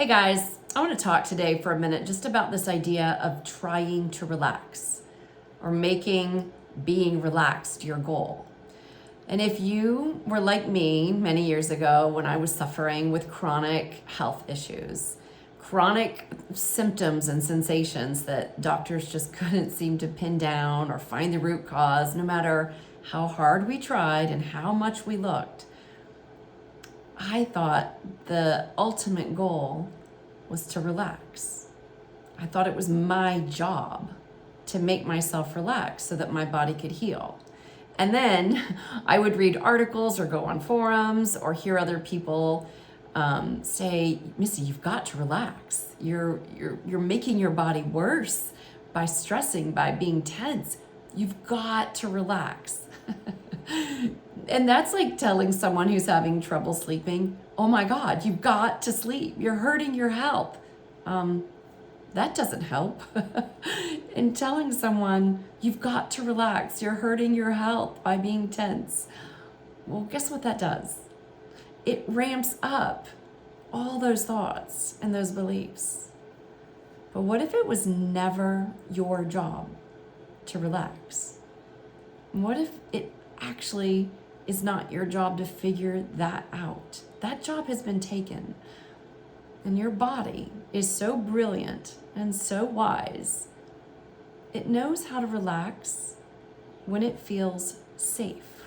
Hey guys, I want to talk today for a minute just about this idea of trying to relax or making being relaxed your goal. And if you were like me many years ago when I was suffering with chronic health issues, chronic symptoms and sensations that doctors just couldn't seem to pin down or find the root cause, no matter how hard we tried and how much we looked, I thought the ultimate goal was to relax. I thought it was my job to make myself relax so that my body could heal. And then I would read articles or go on forums or hear other people say, Missy, you've got to relax. You're making your body worse by stressing, by being tense. You've got to relax. And that's like telling someone who's having trouble sleeping, oh my God, you've got to sleep. You're hurting your health. That doesn't help. And telling someone, you've got to relax. You're hurting your health by being tense. Well, guess what that does? It ramps up all those thoughts and those beliefs. But what if it was never your job to relax? What if it actually is not your job to figure that out? That job has been taken. And your body is so brilliant and so wise. It knows how to relax when it feels safe.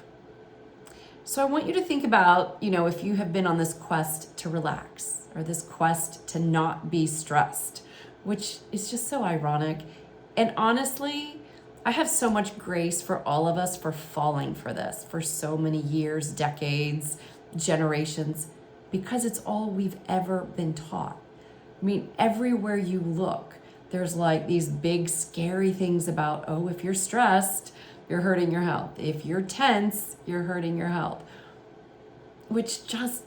So I want you to think about, if you have been on this quest to relax or this quest to not be stressed, which is just so ironic. And honestly, I have so much grace for all of us for falling for this for so many years, decades, generations, because it's all we've ever been taught. I mean, everywhere you look, there's like these big scary things about, oh, if you're stressed, you're hurting your health. If you're tense, you're hurting your health, which just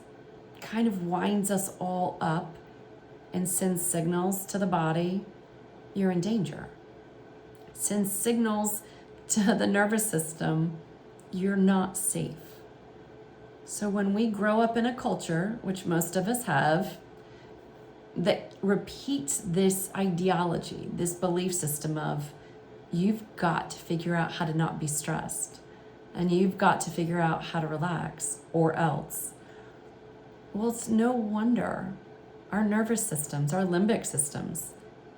kind of winds us all up and sends signals to the body, you're in danger. Sends signals to the nervous system, you're not safe. So when we grow up in a culture, which most of us have, that repeats this ideology, this belief system of you've got to figure out how to not be stressed and you've got to figure out how to relax or else. Well, it's no wonder our nervous systems, our limbic systems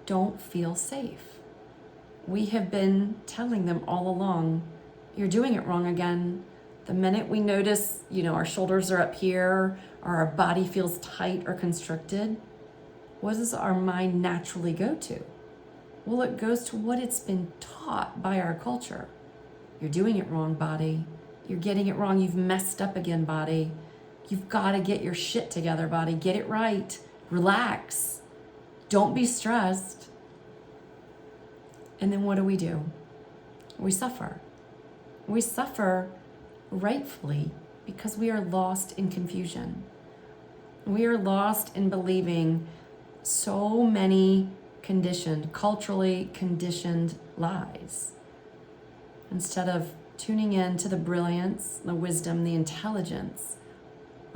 don't feel safe. We have been telling them all along, you're doing it wrong again. The minute we notice, our shoulders are up here or our body feels tight or constricted, what does our mind naturally go to? Well, it goes to what it's been taught by our culture. You're doing it wrong, body. You're getting it wrong. You've messed up again, body. You've got to get your shit together, body. Get it right. Relax. Don't be stressed. And then what do? We suffer. We suffer rightfully because we are lost in confusion. We are lost in believing so many culturally conditioned lies. Instead of tuning in to the brilliance, the wisdom, the intelligence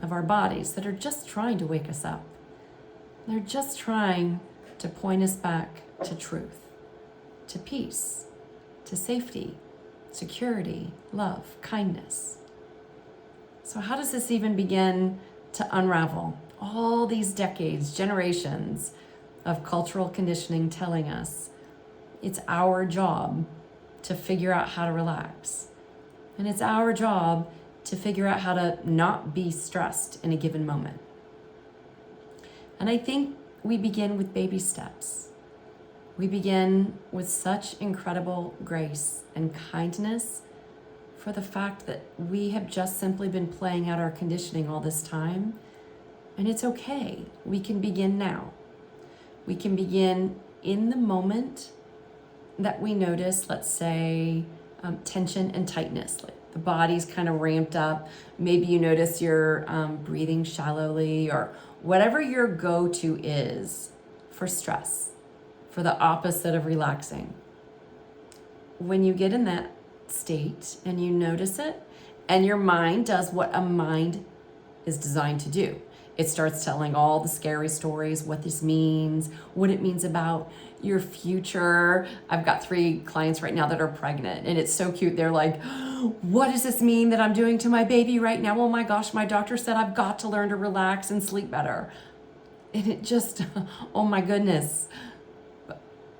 of our bodies that are just trying to wake us up. They're just trying to point us back to truth, to peace, to safety, security, love, kindness. So how does this even begin to unravel? All these decades, generations of cultural conditioning telling us it's our job to figure out how to relax. And it's our job to figure out how to not be stressed in a given moment. And I think we begin with baby steps. We begin with such incredible grace and kindness for the fact that we have just simply been playing out our conditioning all this time. And it's okay. We can begin now. We can begin in the moment that we notice, let's say, tension and tightness. Like the body's kind of ramped up. Maybe you notice you're breathing shallowly or whatever your go-to is for stress, for the opposite of relaxing. When you get in that state and you notice it, and your mind does what a mind is designed to do. It starts telling all the scary stories, what this means, what it means about your future. I've got 3 clients right now that are pregnant, and it's so cute. They're like, what does this mean that I'm doing to my baby right now? Oh my gosh, my doctor said I've got to learn to relax and sleep better. And it just, oh my goodness.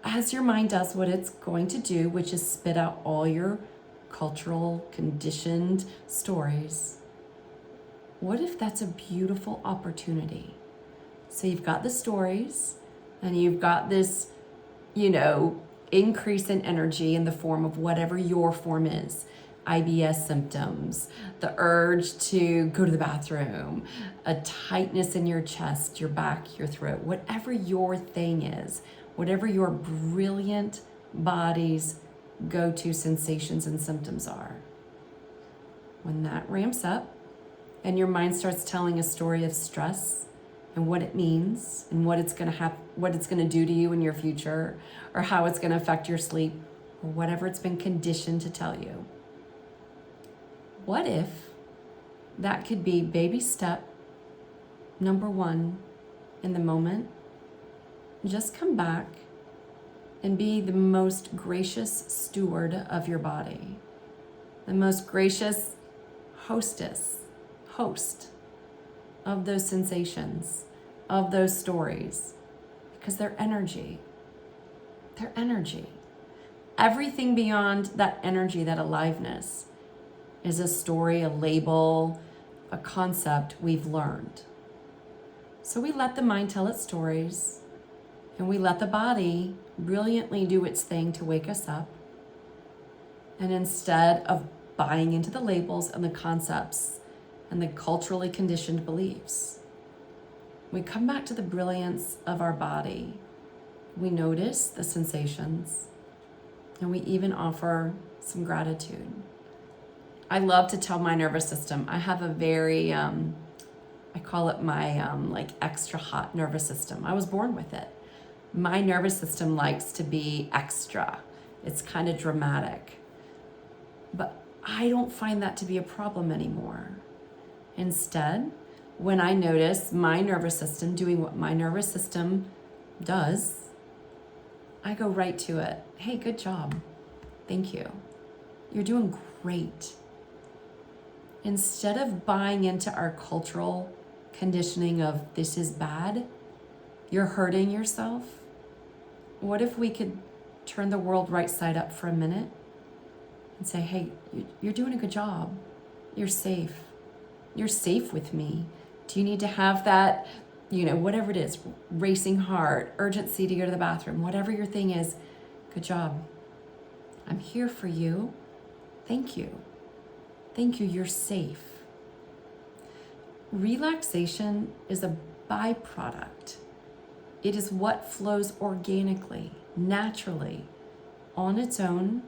As your mind does what it's going to do, which is spit out all your cultural conditioned stories, what if that's a beautiful opportunity? So you've got the stories and you've got this, increase in energy in the form of whatever your form is. IBS symptoms, the urge to go to the bathroom, a tightness in your chest, your back, your throat, whatever your thing is, whatever your brilliant body's go-to sensations and symptoms are. When that ramps up and your mind starts telling a story of stress and what it means and what it's going to do to you in your future, or how it's going to affect your sleep, or whatever it's been conditioned to tell you. What if that could be baby step number 1 in the moment? Just come back and be the most gracious steward of your body, the most gracious host of those sensations, of those stories, because they're energy. They're energy. Everything beyond that energy, that aliveness, is a story, a label, a concept we've learned. So we let the mind tell its stories, and we let the body brilliantly do its thing to wake us up. And instead of buying into the labels and the concepts and the culturally conditioned beliefs, we come back to the brilliance of our body. We notice the sensations, and we even offer some gratitude. I love to tell my nervous system, I have a very, I call it my extra hot nervous system. I was born with it. My nervous system likes to be extra. It's kind of dramatic. But I don't find that to be a problem anymore. Instead, when I notice my nervous system doing what my nervous system does, I go right to it. Hey, good job. Thank you. You're doing great. Instead of buying into our cultural conditioning of this is bad, you're hurting yourself, what if we could turn the world right side up for a minute and say, hey, you're doing a good job. You're safe. You're safe with me. Do you need to have that, whatever it is, racing heart, urgency to go to the bathroom, whatever your thing is, good job. I'm here for you. Thank you. Thank you, you're safe. Relaxation is a byproduct. It is what flows organically, naturally, on its own,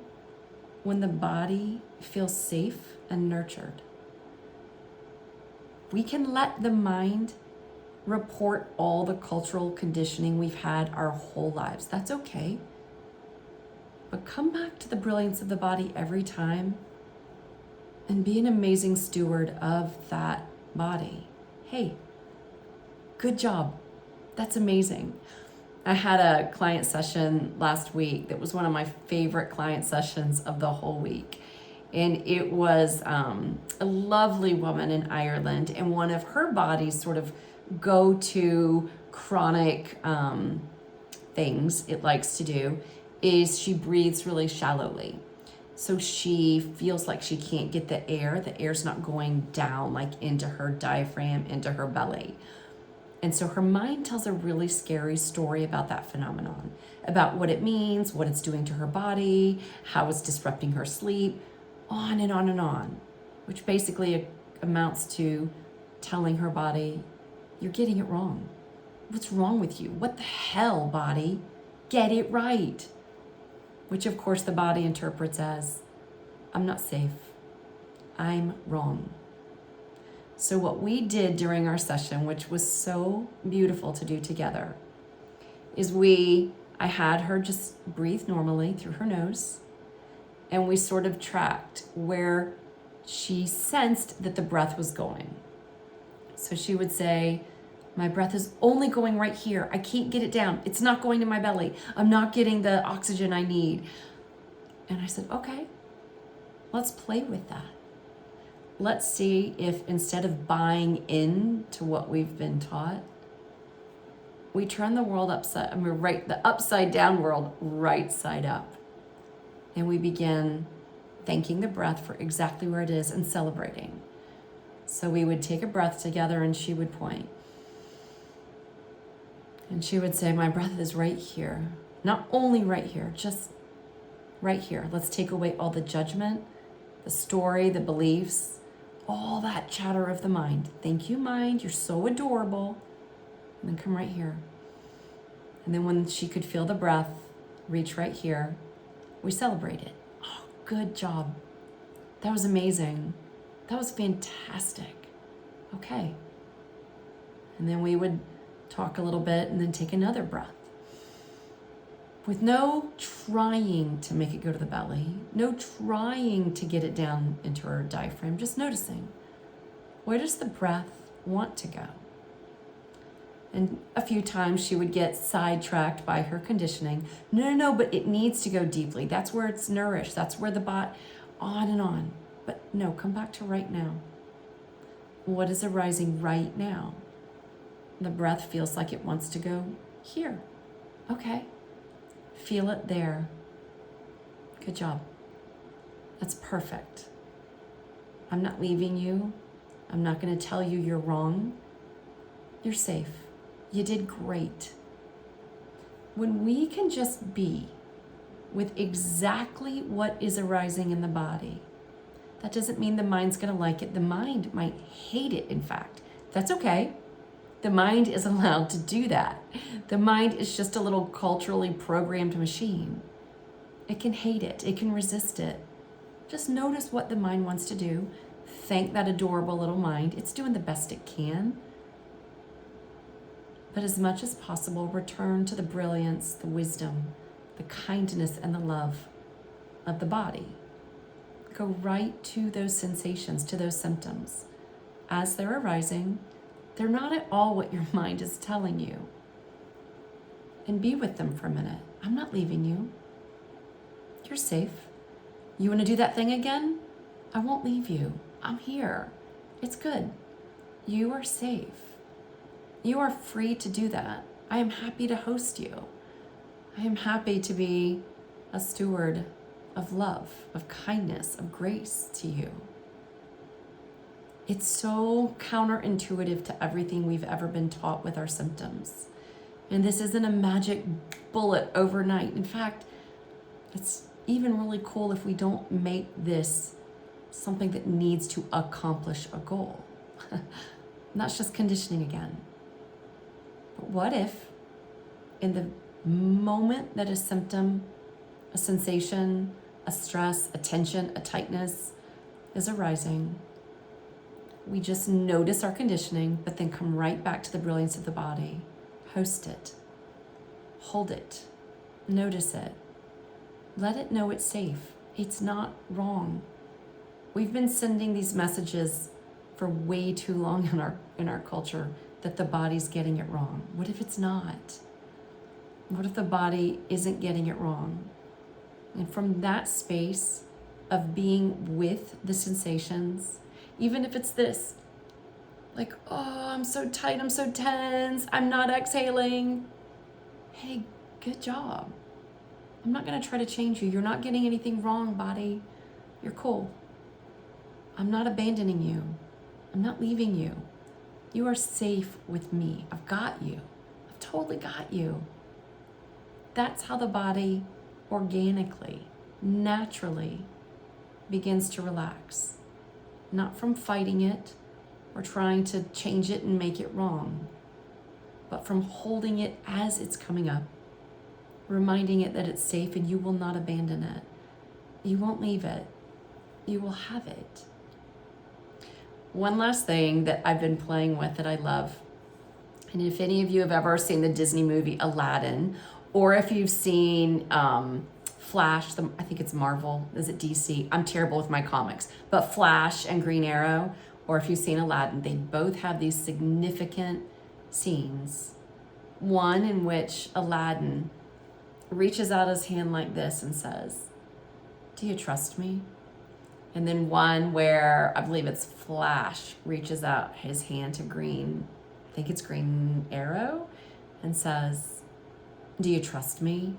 when the body feels safe and nurtured. We can let the mind report all the cultural conditioning we've had our whole lives. That's okay. But come back to the brilliance of the body every time and be an amazing steward of that body. Hey, good job. That's amazing. I had a client session last week that was one of my favorite client sessions of the whole week. And it was a lovely woman in Ireland, and one of her body's sort of go-to chronic things it likes to do is she breathes really shallowly. So she feels like she can't get the air's not going down like into her diaphragm, into her belly. And so her mind tells a really scary story about that phenomenon, about what it means, what it's doing to her body, how it's disrupting her sleep, on and on and on, which basically amounts to telling her body, you're getting it wrong. What's wrong with you? What the hell, body? Get it right. Which of course the body interprets as, I'm not safe. I'm wrong. So what we did during our session, which was so beautiful to do together, is I had her just breathe normally through her nose, and we sort of tracked where she sensed that the breath was going. So she would say, My breath is only going right here. I can't get it down. It's not going to my belly. I'm not getting the oxygen I need. And I said, okay, let's play with that. Let's see if instead of buying into what we've been taught, we turn the world the upside down world right side up. And we begin thanking the breath for exactly where it is and celebrating. So we would take a breath together and she would point. And she would say, my breath is right here. Not only right here, just right here. Let's take away all the judgment, the story, the beliefs, all that chatter of the mind. Thank you, mind. You're so adorable. And then come right here. And then when she could feel the breath reach right here, we celebrate it. Oh, good job. That was amazing. That was fantastic. Okay. And then we would talk a little bit and then take another breath. With no trying to make it go to the belly, no trying to get it down into her diaphragm, just noticing, where does the breath want to go? And a few times she would get sidetracked by her conditioning. No, but it needs to go deeply. That's where it's nourished. That's where the bot, on and on. But no, come back to right now. What is arising right now? The breath feels like it wants to go here. Okay. Feel it there. Good job. That's perfect. I'm not leaving you. I'm not going to tell you you're wrong. You're safe. You did great. When we can just be with exactly what is arising in the body, that doesn't mean the mind's going to like it. The mind might hate it, in fact. That's okay. The mind is allowed to do that. The mind is just a little culturally programmed machine. It can hate it. It can resist it. Just notice what the mind wants to do. Thank that adorable little mind. It's doing the best it can. But as much as possible, return to the brilliance, the wisdom, the kindness, and the love of the body. Go right to those sensations, to those symptoms. As they're arising, they're not at all what your mind is telling you. And be with them for a minute. I'm not leaving you. You're safe. You want to do that thing again? I won't leave you. I'm here. It's good. You are safe. You are free to do that. I am happy to host you. I am happy to be a steward of love, of kindness, of grace to you. It's so counterintuitive to everything we've ever been taught with our symptoms. And this isn't a magic bullet overnight. In fact, it's even really cool if we don't make this something that needs to accomplish a goal. And that's just conditioning again. But what if in the moment that a symptom, a sensation, a stress, a tension, a tightness is arising, we just notice our conditioning, but then come right back to the brilliance of the body. Host it. Hold it. Notice it. Let it know it's safe. It's not wrong. We've been sending these messages for way too long in our culture that the body's getting it wrong. What if it's not? What if the body isn't getting it wrong? And from that space of being with the sensations, even if it's this, like, oh, I'm so tight, I'm so tense, I'm not exhaling. Hey, good job. I'm not gonna try to change you. You're not getting anything wrong, body. You're cool. I'm not abandoning you. I'm not leaving you. You are safe with me. I've got you. I've totally got you. That's how the body organically, naturally begins to relax. Not from fighting it or trying to change it and make it wrong, but from holding it as it's coming up, reminding it that it's safe and you will not abandon it. You won't leave it. You will have it. One last thing that I've been playing with that I love, and if any of you have ever seen the Disney movie Aladdin, or if you've seen Flash, I think it's Marvel, is it DC? I'm terrible with my comics, but Flash and Green Arrow, or if you've seen Aladdin, they both have these significant scenes. One in which Aladdin reaches out his hand like this and says, "Do you trust me?" And then one where I believe it's Flash reaches out his hand to Green, I think it's Green Arrow, and says, "Do you trust me?"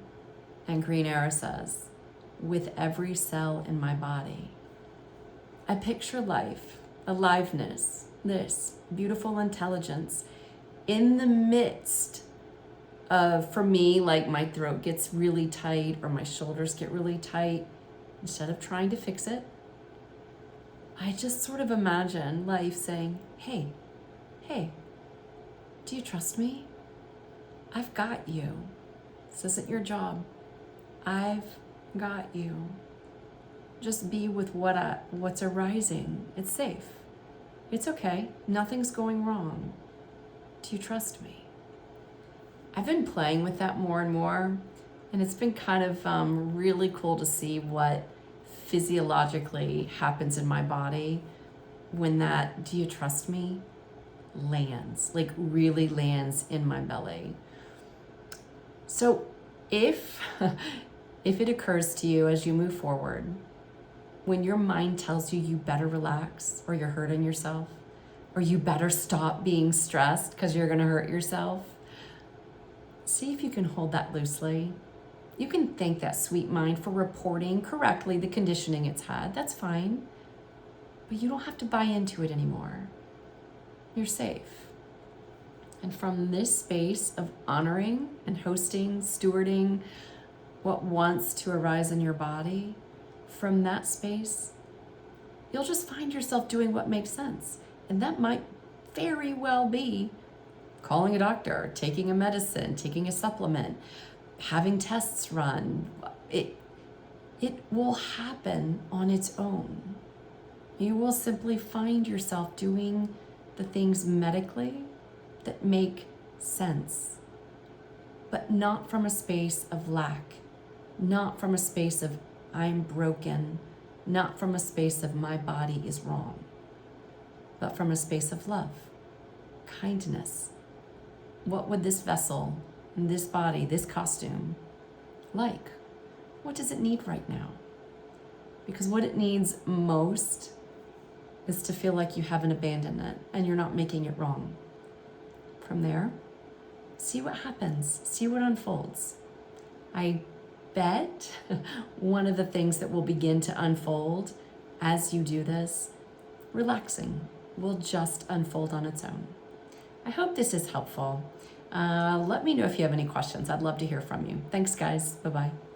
And Green Arrow says, "With every cell in my body." I picture life, aliveness, this beautiful intelligence in the midst of, for me, like my throat gets really tight or my shoulders get really tight. Instead of trying to fix it, I just sort of imagine life saying, hey, do you trust me? I've got you. This isn't your job. I've got you. Just be with what's arising. It's safe. It's okay. Nothing's going wrong. Do you trust me? I've been playing with that more and more, and it's been kind of really cool to see what physiologically happens in my body when that "do you trust me" lands, like really lands in my belly. So if it occurs to you as you move forward, when your mind tells you better relax or you're hurting yourself, or you better stop being stressed because you're going to hurt yourself, see if you can hold that loosely. You can thank that sweet mind for reporting correctly the conditioning it's had. That's fine. But you don't have to buy into it anymore. You're safe. And from this space of honoring and hosting, stewarding what wants to arise in your body, from that space, you'll just find yourself doing what makes sense. And that might very well be calling a doctor, taking a medicine, taking a supplement, having tests run. It will happen on its own. You will simply find yourself doing the things medically that make sense, but not from a space of lack, not from a space of I'm broken, not from a space of my body is wrong, but from a space of love, kindness. What would this vessel, this body, this costume like? What does it need right now? Because what it needs most is to feel like you haven't abandoned it and you're not making it wrong. From there, see what happens, see what unfolds. I bet one of the things that will begin to unfold as you do this, relaxing, will just unfold on its own. I hope this is helpful. Let me know if you have any questions. I'd love to hear from you. Thanks, guys. Bye-bye.